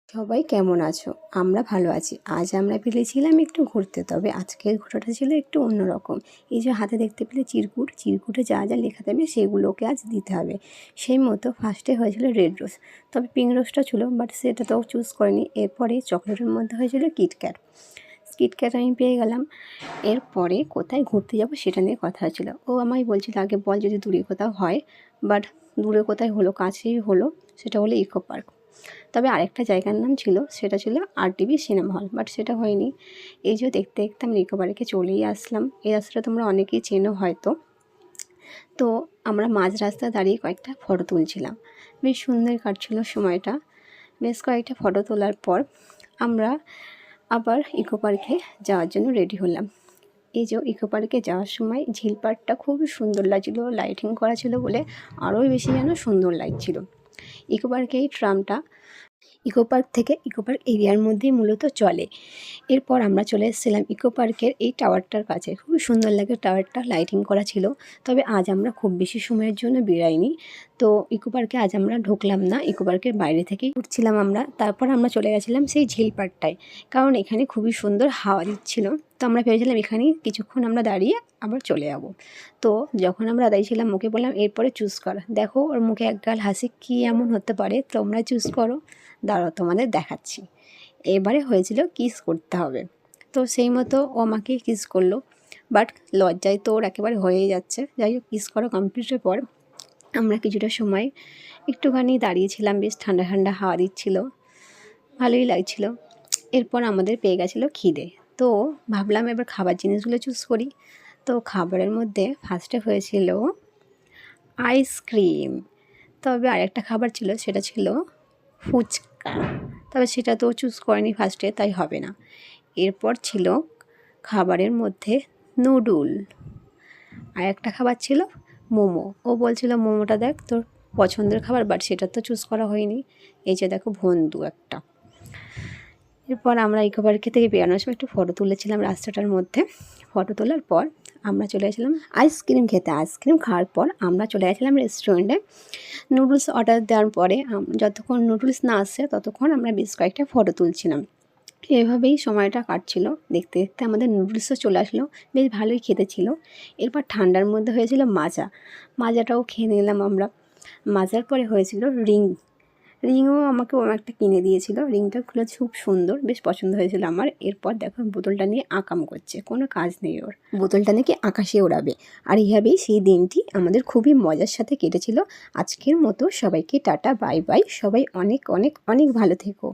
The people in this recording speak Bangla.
সবাই কেমন আছো? আমরা ভালো আছি। আজ আমরা বেরিয়েছিলাম একটু ঘুরতে, তবে আজকের ঘোরাটা ছিল একটু অন্যরকম। এই যে হাতে দেখতে পেলে চিরকুট, চিরকুটে যা যা লেখা থাকবে সেগুলোকে আজ দিতে হবে। সেই মতো ফার্স্টে হয়েছিল রেড রোজ, তবে পিঙ্ক রোজটা ছিল বাট সেটা তো চুজ করিনি। এরপরে চকলেটের মধ্যে হয়েছিল কিটক্যাট। কিটক্যাট আমি পেয়ে গেলাম। এরপরে কোথায় ঘুরতে যাব সেটা নিয়ে কথা হচ্ছিল। ও আমায় বলছিল আগে বল যদি দূরে কোথাও হয়, বাট দূরে কোথায় হলো, কাছেই হলো, সেটা হলো ইকো পার্ক। তবে আরেকটা জায়গার নাম ছিল, সেটা ছিল RTB সিনেমা হল, বাট সেটা হয়নি। এই যে দেখতে দেখতে আমি ইকো পার্কে চলেই আসলাম। এই রাস্তাটা তোমরা অনেকেই চেনো হয়তো। তো আমরা মাঝ রাস্তায় দাঁড়িয়ে কয়েকটা ফটো তুলছিলাম, বেশ সুন্দর কাটছিল সময়টা। বেশ কয়েকটা ফটো তোলার পর আমরা আবার ইকো পার্কে যাওয়ার জন্য রেডি হলাম। এই যে ইকো পার্কে যাওয়ার সময় ঝিল পাড়টা খুবই সুন্দর লাগছিলো, লাইটিং করা ছিল বলে আরোই বেশি যেন সুন্দর লাগছিল। ইকো পার্কে এই ট্রামটা ইকো পার্ক থেকে ইকো পার্ক এরিয়ার মধ্যেই মূলত চলে। এরপর আমরা চলে এসেছিলাম ইকো পার্কের এই টাওয়ারটার কাছে। খুবই সুন্দর লাগে, টাওয়ারটা লাইটিং করা ছিল। তবে আজ আমরা খুব বেশি সময়ের জন্য বেরাইনি, তো ইকো পার্কে আজ আমরা ঢুকলাম না, ইকো পার্কের বাইরে থেকেই উঠছিলাম আমরা। তারপর আমরা চলে গেছিলাম সেই ঝিল পাড়টায়, কারণ এখানে খুবই সুন্দর হাওয়া দিচ্ছিল। তো আমরা ভেবেছিলাম এখানেই কিছুক্ষণ আমরা দাঁড়িয়ে আবার চলে যাব। তো যখন আমরা দাঁড়িয়েছিলাম ওকে বললাম এরপরে চুজ কর। দেখো ওর মুখে একগাল হাসি, কী এমন হতে পারে, তোমরা চুজ করো, দাঁড়াও তোমাদের দেখাচ্ছি। এবারে হয়েছিল কিস করতে হবে, তো সেই মতো ও আমাকে কিস করলো, বাট লজ্জায় তো ওর একেবারে হয়েই যাচ্ছে। যাই হোক, কিস করা কমপ্লিটের পর আমরা কিছুটা সময় একটুখানি দাঁড়িয়েছিলাম, বেশ ঠান্ডা ঠান্ডা হাওয়া দিচ্ছিল, ভালোই লাগছিল। এরপর আমাদের পেয়ে গেছিলো খিদে, তো ভাবলাম এবার খাবার জিনিসগুলো চুজ করি। তো খাবারের মধ্যে ফার্স্টে হয়েছিল আইসক্রিম, তবে আরেকটা খাবার ছিল, সেটা ছিল ফুচকা, তবে সেটা তো চুজ করেনি ফার্স্টে, তাই হবে না। এরপর ছিল খাবারের মধ্যে নুডল, আর একটা খাবার ছিল মোমো। ও বলছিল মোমোটা দেখ তোর পছন্দের খাবার, বাট সেটা তো চুজ করা হয়নি। এই যে দেখো বন্ধু একটা। এরপর আমরা ইকো পার্কে থেকে বেরোনোর সময় একটু ফটো তুলেছিলাম রাস্তাটার মধ্যে। ফটো তোলার পর আমরা চলে গেছিলাম আইসক্রিম খেতে। আইসক্রিম খাওয়ার পর আমরা চলে গেছিলাম রেস্টুরেন্টে। নুডলস অর্ডার দেওয়ার পরে যতক্ষণ নুডলস না আসছে ততক্ষণ আমরা বেশ কয়েকটা ফটো তুলছিলাম। এভাবেই সময়টা কাটছিল। দেখতে দেখতে আমাদের নুডলসও চলে আসলো, বেশ ভালোই খেতে ছিল। এরপর ঠান্ডার মধ্যে হয়েছিল মাজা, মাজাটাও খেয়ে নিলাম আমরা। মাজার পরে হয়েছিল রিংও আমাকে ও একটা কিনে দিয়েছিল। রিংটা খুলে খুব সুন্দর, বেশ পছন্দ হয়েছিল আমার। এরপর দেখো বোতলটা নিয়ে আকাম করছে, কোনো কাজ নেই ওর, বোতলটা নাকি আকাশে ওড়াবে। আর এইভাবেই সেই দিনটি আমাদের খুবই মজার সাথে কেটেছিল। আজকের মতো সবাইকে টাটা, বাই বাই। সবাই অনেক অনেক অনেক ভালো থেকো।